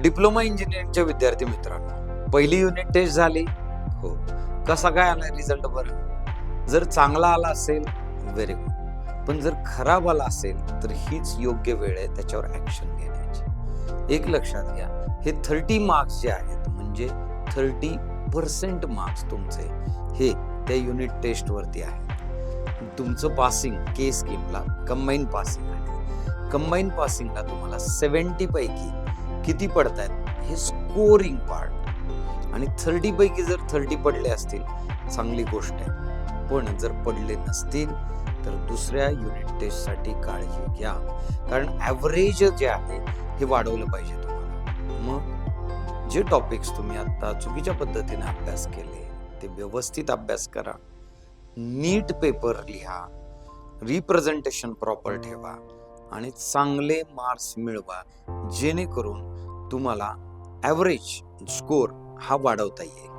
Diploma इंजिनिअरिंगच्या विद्यार्थी मित्रांनो, पहिली युनिट टेस्ट झाली. हो, कसा काय आला रिझल्ट? बरं, जर चांगला आला असेल व्हेरी गुड, पण जर खराब आला असेल तर हीच योग्य वेळ आहे त्याच्यावर ऍक्शन घेण्याची. एक लक्षात घ्या, हे 30 मार्क्स जे आहेत म्हणजे 30% मार्क्स तुमचे हे त्या युनिट टेस्ट वरती आहे. तुमचं पासिंग के स्कीमला कंबाईन पासिंग आहे. कंबाईन पासिंगला तुम्हाला 70 पैकी किती पडतायत हे स्कोरिंग पार्ट, आणि 30 पैकी जर 30 पडले असतील चांगली गोष्ट आहे, पण जर पडले नसतील तर दुसऱ्या युनिट टेस्ट साठी काळजी घ्या, कारण ॲव्हरेज जे आहे हे वाढवलं पाहिजे तुम्हाला. मग जे टॉपिक्स तुम्ही आता चुकीच्या पद्धतीने अभ्यास केले ते व्यवस्थित अभ्यास करा, नीट पेपर लिहा, रिप्रेझेंटेशन प्रॉपर ठेवा आणि चांगले मार्क्स मिळवा, जेणेकरून तुम्हाला ॲव्हरेज स्कोर हा वाढवता येईल.